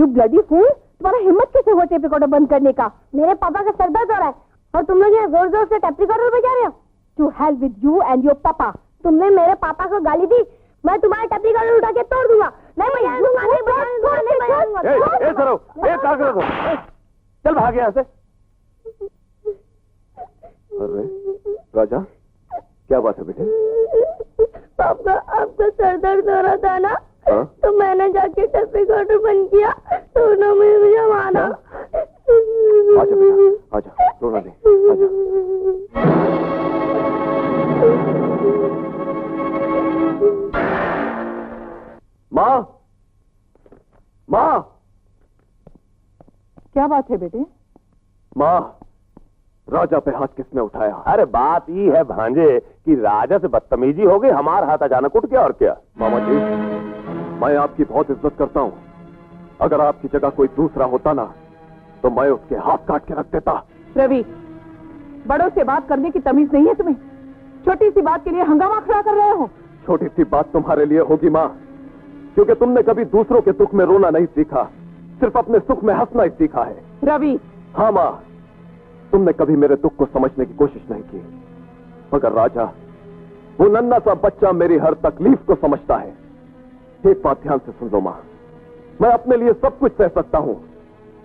You bloody fool, तुम्हारा हिम्मत कैसे हुआ टेप रिकॉर्डर बंद करने का? मेरे पापा का सर दर्द हो रहा है और तुम लोग ये जोर जोर से टेप रिकॉर्डर बजा रहे हो। To hell with you and your papa. तुमने मेरे पापा को गाली दी, मैं तुम्हारा टेप रिकॉर्डर उठा के तोड़ दूंगा। नहीं बजाने दूंगा, नहीं बजाने दूंगा, नहीं बजाने दूंगा। चल भाग यहाँ से। अरे राजा, क्या बात है बेटे? पापा, आपका सर दर्द हो रहा था ना, तो मैंने जाके टेप रिकॉर्डर बंद किया तो उन्होंने मुझे मारा। आजा बेटा, आजा, रोना नहीं, आजा। माँ, माँ, क्या बात है बेटे? माँ, राजा पे हाथ किसने उठाया? अरे बात ये है भांजे कि राजा से बदतमीजी हो गई, हमारा हाथ अचानक उठ गया और क्या। मामा जी, मैं आपकी बहुत इज्जत करता हूँ। अगर आपकी जगह कोई दूसरा होता ना तो मैं उसके हाथ काट के रख देता। रवि, बड़ों से बात करने की तमीज नहीं है तुम्हें? छोटी सी बात के लिए हंगामा खड़ा कर रहे हो। छोटी सी बात तुम्हारे लिए होगी माँ, क्योंकि तुमने कभी दूसरों के दुख में रोना नहीं सीखा, सिर्फ अपने सुख में हंसना ही सीखा है। रवि। हाँ माँ, तुमने कभी मेरे दुख को समझने की कोशिश नहीं की, मगर राजा, वो नन्हा सा बच्चा मेरी हर तकलीफ को समझता है। एक बात ध्यान से सुन लो माँ, मैं अपने लिए सब कुछ सह सकता हूँ,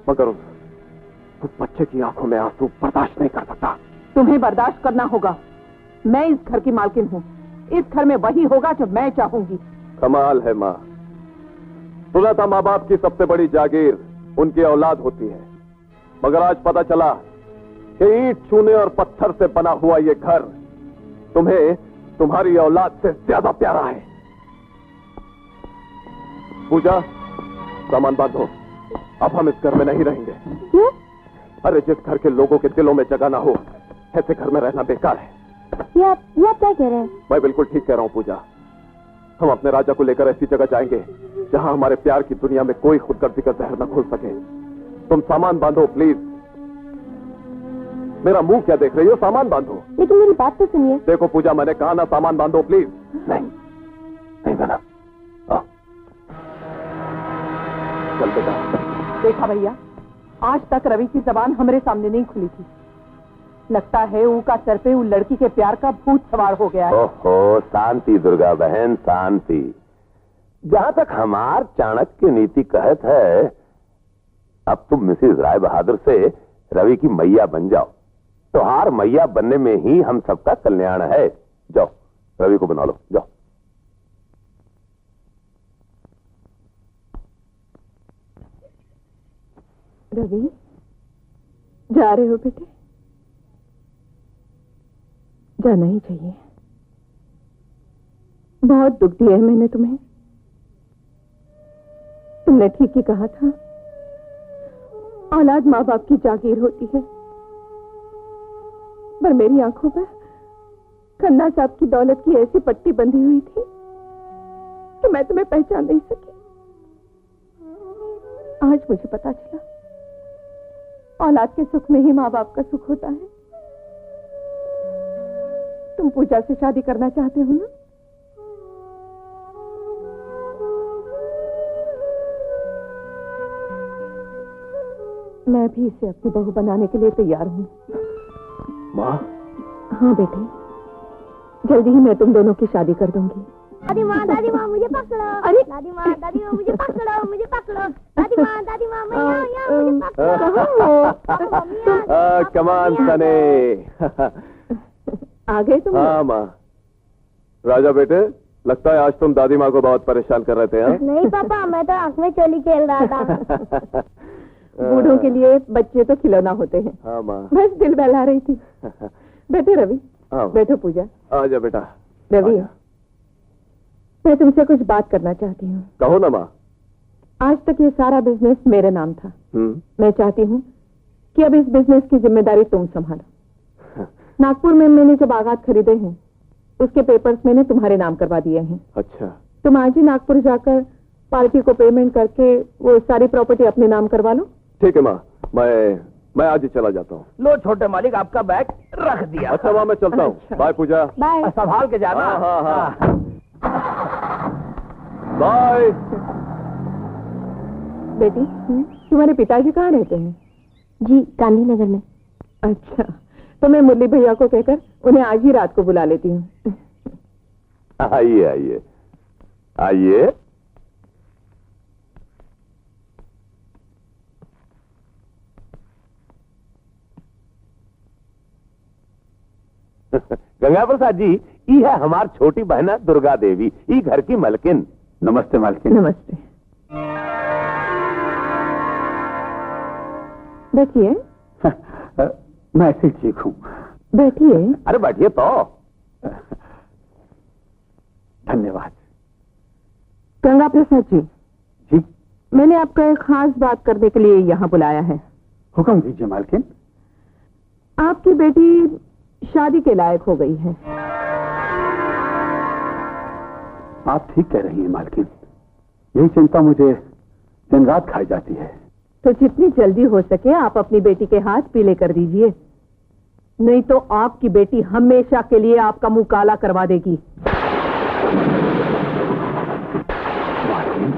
मगर उस बच्चे की आंखों में आंसू बर्दाश्त नहीं कर सकता। तुम्हें बर्दाश्त करना होगा। मैं इस घर की मालकिन हूँ, इस घर में वही होगा जो मैं चाहूंगी। कमाल है माँ, सुना था माँ बाप की सबसे बड़ी जागीर उनकी औलाद होती है, मगर आज पता चला कि ईंट चूने और पत्थर से बना हुआ ये घर तुम्हें तुम्हारी औलाद से ज्यादा प्यारा है। पूजा, सामान बांधो, अब हम इस घर में नहीं रहेंगे। क्यों? अरे जिस घर के लोगों के दिलों में जगह ना हो, ऐसे घर में रहना बेकार है। ये आप क्या कह रहे हैं? मैं बिल्कुल ठीक कह रहा हूँ पूजा। हम अपने राजा को लेकर ऐसी जगह जाएंगे जहाँ हमारे प्यार की दुनिया में कोई खुदगर्जी का जहर न घुल सके। तुम सामान बांधो प्लीज। मेरा मुंह क्या देख रही हो? सामान बांधो। लेकिन मेरी बात तो सुनिए। देखो पूजा, मैंने कहा ना सामान बांधो प्लीज। नहीं बना। चल बेटा। देखा भैया, आज तक रवि की जबान हमारे सामने नहीं खुली थी। लगता है ऊ का सर पे ऊ लड़की के प्यार का भूत सवार हो गया है। ओहो, शांति दुर्गा बहन, शांति। जहां तक हमार चाणक्य नीति कहत है, अब तुम मिसेज राय बहादुर से रवि की मैया बन जाओ। तो हार मैया बनने में ही हम सबका कल्याण है। जाओ, रवि को बना लो, जाओ। रवि, जा रहे हो बेटे? जाना ही चाहिए। बहुत दुख दिया है मैंने तुम्हें। तुमने ठीक ही कहा था, औलाद माँ बाप की जागीर होती है। पर मेरी आंखों पर खन्ना साहब की दौलत की ऐसी पट्टी बंधी हुई थी कि मैं तुम्हें पहचान नहीं सकी। आज मुझे पता चला, औलाद के सुख में ही माँ बाप का सुख होता है। तुम पूजा से शादी करना चाहते हो ना? मैं भी इसे अपनी बहू बनाने के लिए तैयार हूँ। माँ? हाँ बेटे, जल्दी ही मैं तुम दोनों की शादी कर दूंगी। दादी माँ मुझे पकड़ो। अरे दादी माँ मुझे पकड़ो, मुझे पकड़ो। दादी माँ मैं यहाँ मुझे पकड़ो। कमान सने। आ गए तुम? हाँ माँ। राजा बेटे, लगता है आज तुम दादी माँ को बहुत परेशान कर रहे थे। हाँ? नहीं पापा, मैं तो आंख में चोली खेल रहा था। बूढ़ों के लिए बच्चे तो खिलौना होते हैं। हाँ माँ। बस दिल बहला रही थी। बैठो रवि। बैठो पूजा। आजा बेटा। रवि, मैं तुमसे कुछ बात करना चाहती हूँ। कहो ना माँ। आज तक ये सारा बिजनेस मेरे नाम था। मैं चाहती हूँ कि अब इस बिजनेस की जिम्मेदारी तुम संभालो। नागपुर में मैंने जो बागात खरीदे हैं, उसके पेपर्स मैंने तुम्हारे नाम करवा दिए हैं। अच्छा। तुम आज ही नागपुर जाकर पार्टी को पेमेंट करके वो सारी प्रॉपर्टी अपने नाम करवा लो। ठीक है माँ, मैं आज ही चला जाता हूँ। लो छोटे मालिक, आपका बैग रख दिया। अच्छा माँ, मैं चलता हूँ। बाय पूजा। बाय। संभाल के जाना। बाय। बेटी, तुम्हारे पिताजी कहाँ रहते हैं? जी गांधीनगर में। अच्छा, तो मैं मुरली भैया को कहकर उन्हें आज ही रात को बुला लेती हूँ। आइए आइए आइए। गंगा प्रसाद जी, ई है हमार छोटी बहना दुर्गा देवी, ई घर की मलकिन। नमस्ते मालकिन। नमस्ते। बैठिए। मैं ऐसे ठीक हूँ। बैठिए। अरे बैठिए तो। धन्यवाद। गंगा प्रसाद जी, जी, मैंने आपका एक खास बात करने के लिए यहाँ बुलाया है। हुक्म कीजिए मालकिन। आपकी बेटी शादी के लायक हो गई है। आप ठीक कह रही हैं मालकिन, यही चिंता मुझे दिन रात खाई जाती है। तो जितनी जल्दी हो सके आप अपनी बेटी के हाथ पीले कर दीजिए, नहीं तो आपकी बेटी हमेशा के लिए आपका मुंह काला करवा देगी। मालकिन,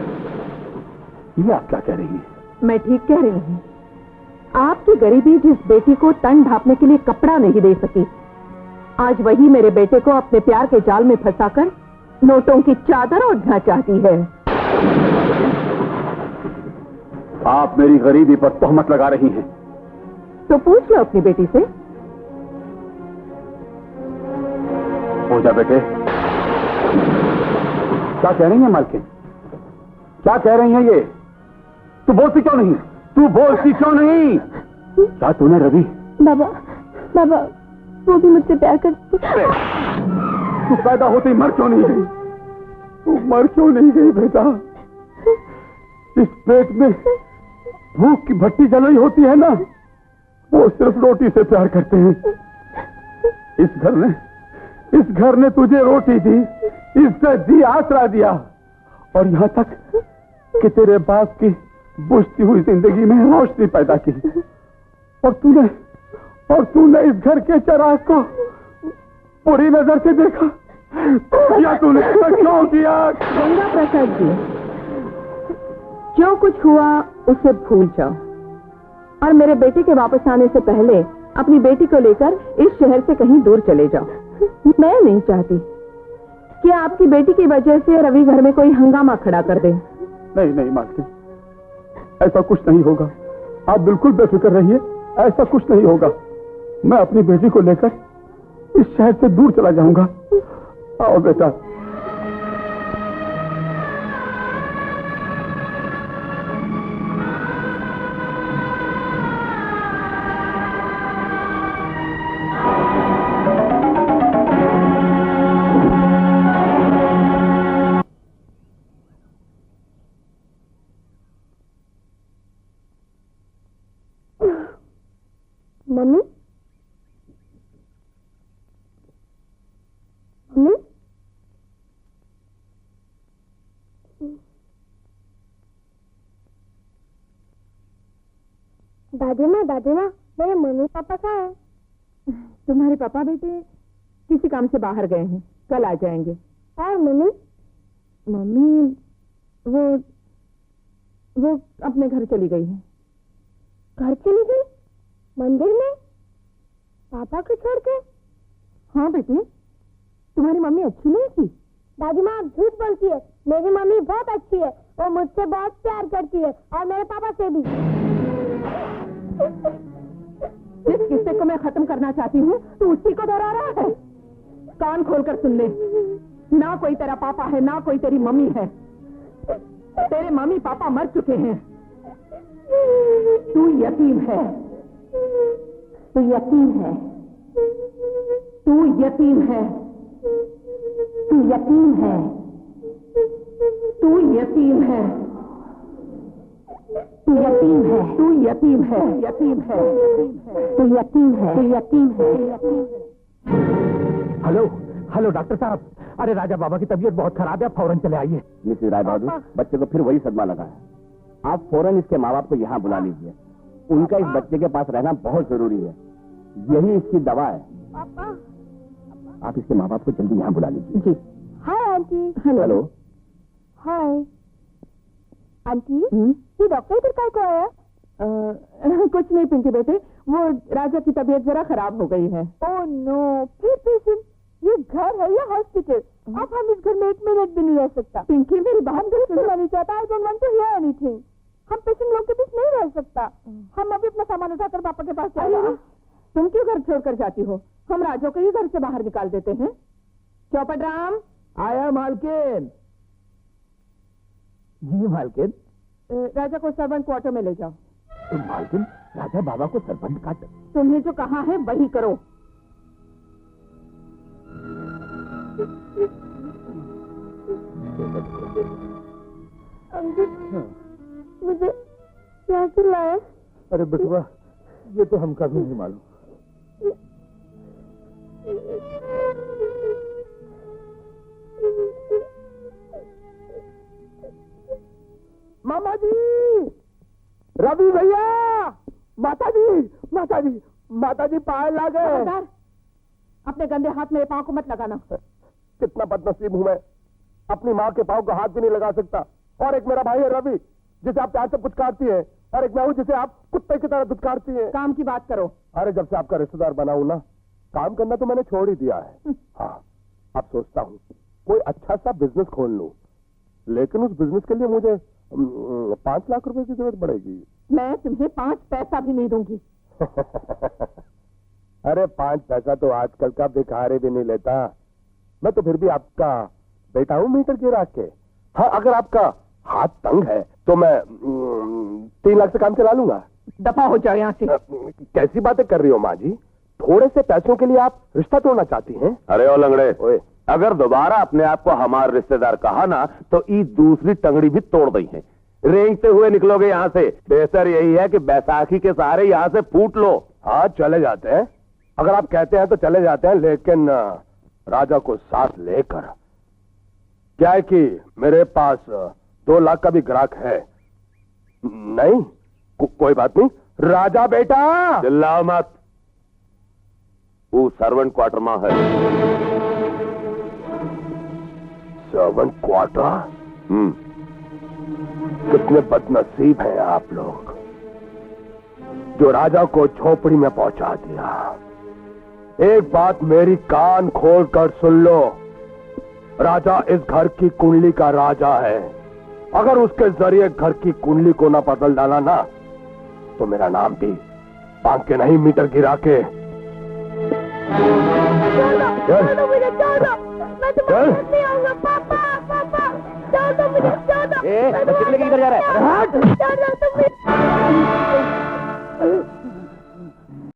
ये आप क्या कह रही हैं? मैं ठीक कह रही हूँ। आपकी गरीबी जिस बेटी को तन ढांपने के लिए कपड़ा नहीं दे सकी, आज वही मेरे बेटे को अपने प्यार के जाल में फंसाकर नोटों की चादर ओढ़ना चाहती है। आप मेरी गरीबी पर तोहमत लगा रही हैं। तो पूछ लो अपनी बेटी से। हो जा बेटे। क्या कह रही हैं मालकिन? क्या कह रही हैं ये? तू बोलती क्यों नहीं? तू बोलती क्यों नहीं? क्या तूने रवि? बाबा, बाबा, वो भी मुझसे प्यार करती। तू पैदा होते ही मर क्यों नहीं गई? तू मर क्यों नहीं गई बेटा? इस पेट में भूख की भट्टी जल रही होती है ना, वो सिर्फ रोटी से प्यार करते हैं। इस घर ने तुझे रोटी दी, इज्जत दी, आसरा दिया, और यहाँ तक कि तेरे बाप की बुझती हुई जिंदगी में रोशनी पैदा की। और तूने इस घर के चिराग को बुरी नजर से देखा। या तूने ऐसा क्यों किया? गंगा प्रसाद जी, जो कुछ हुआ उसे भूल जाओ और मेरे बेटे के वापस आने से पहले अपनी बेटी को लेकर इस शहर से कहीं दूर चले जाओ। मैं नहीं चाहती कि आपकी बेटी की वजह से रवि घर में कोई हंगामा खड़ा कर दे। नहीं नहीं मालकिन, ऐसा कुछ नहीं होगा। आप बिल्कुल बेफिक्र रहिए, ऐसा कुछ नहीं होगा। मैं अपनी बेटी को लेकर इस शहर से दूर चला जाऊंगा। आओ बेटा। मम्मी, मम्मी, दादी माँ, मेरे मम्मी पापा कहाँ हैं? तुम्हारे पापा बेटे किसी काम से बाहर गए हैं, कल आ जाएंगे। और मम्मी? मम्मी वो अपने घर चली गई है। घर चली गई? मंदिर में? पापा को छोड़ के? हाँ बेटी, तुम्हारी मम्मी अच्छी नहीं थी? दादी माँ, आप झूठ बोलती है। मेरी मम्मी बहुत अच्छी है, वो मुझसे बहुत प्यार करती है और मेरे पापा से भी। जिस किस्से को मैं खत्म करना चाहती हूँ तू उसी को दोहरा रहा है। कान खोलकर सुन ले, ना कोई तेरा पापा है ना कोई तेरी मम्मी है। तेरे मम्मी पापा मर चुके हैं। तू यतीम है, तू यतीम है, तू यतीम है, तू यतीम है, तू यतीम है, तू यतीम है, तू यतीम है, यतीम है, तू यतीम है, तू यतीम है। हेलो हेलो डॉक्टर साहब, अरे राजा बाबा की तबीयत बहुत खराब है, फौरन चले आइए। मिसेस राय बहादुर, बच्चे को फिर वही सदमा लगा है। आप फौरन इसके माँ बाप को यहाँ बुला लीजिए। उनका इस बच्चे के पास रहना बहुत जरूरी है, यही इसकी दवा है। पापा, आप इसके माँ बाप को जल्दी यहाँ बुला लीजिए। जी। Hi aunty. Hello. Hi. Aunty ये डॉक्टर इधर काय को आया? कुछ नहीं पिंकी बेटे, वो राजा की तबीयत जरा खराब हो गई है। ओह नो, फिर पेशेंट। ये घर है या हॉस्पिटल? अब हम इस घर में 1 मिनट भी नहीं रह सकता। पिंकी मेरी बात सुनना नहीं चाहता। I don't want to hear anything. हम पेशेंट लोग के बीच नहीं रह सकता। हम अभी अपना सामान उठाकर पापा के पास चले। तुम क्यों घर छोड़कर जाती हो? हम राजा को ही घर से बाहर निकाल देते हैं। चौपट राम आया मालकिन। जी मालकिन। राजा को सर्वेंट क्वार्टर में ले जाओ। मालकिन, राजा बाबा को सरपंच काट। तुमने जो कहा है वही करो। मुझे क्या चिल्लाया? अरे बेटुआ, ये तो हमका भी नहीं मालूम। मामा जी, रवि भैया, माता जी पाए ला गए। अपने गंदे हाथ मेरे पाँव को मत लगाना। कितना बदनसीब हूं मैं, अपनी माँ के पाँव को हाथ भी नहीं लगा सकता। और एक मेरा भाई है रवि, जिसे आप प्यार से पुचकारती है, और एक मैं हूं जिसे आप कुत्ते की तरह दुत्कारती है। काम की बात करो। अरे जब से आपका रिश्तेदार बना हूं ना, काम करना तो मैंने छोड़ ही दिया है। हाँ, अब सोचता हूँ कोई अच्छा सा बिजनेस खोल लूं, लेकिन उस बिजनेस के लिए मुझे 5 लाख रुपए की जरूरत पड़ेगी। मैं तुम्हें 5 पैसा भी नहीं दूंगी। अरे 5 पैसा तो आजकल का भिखारी भी नहीं लेता। मैं तो फिर भी आपका बेटा हूं मीटर गिरा के। हाँ, अगर आपका हाथ तंग है तो मैं 3 लाख से काम चला लूंगा। दफा हो जाओ यहाँ से। कैसी बातें कर रही हो माँ जी? थोड़े से पैसों के लिए आप रिश्ता तोड़ना चाहती हैं? अरे ओ लंगड़े, अगर दोबारा अपने आप को हमारे रिश्तेदार कहा ना तो ई दूसरी टंगड़ी भी तोड़ दी है। रेंगते हुए निकलोगे यहाँ से। बेहतर यही है कि बैसाखी के सहारे यहाँ से फूट लो। हाँ, चले जाते हैं। अगर आप कहते हैं तो चले जाते हैं, लेकिन राजा को साथ लेकर। क्या है कि मेरे पास 2 लाख का भी ग्राहक है। नहीं, कोई बात नहीं। राजा बेटा, चिल्लाओ मत। वो सर्वेंट क्वार्टर में है। Servant quarter? कितने बदनसीब हैं आप लोग, जो राजा को झोपड़ी में पहुंचा दिया। एक बात मेरी कान खोलकर सुन लो, राजा इस घर की कुंडली का राजा है। अगर उसके जरिए घर की कुंडली को ना बदल डाला ना, तो मेरा नाम भी बांध के नहीं, मीटर गिरा के। पापा, बच्चे लेके किधर जा रहा है?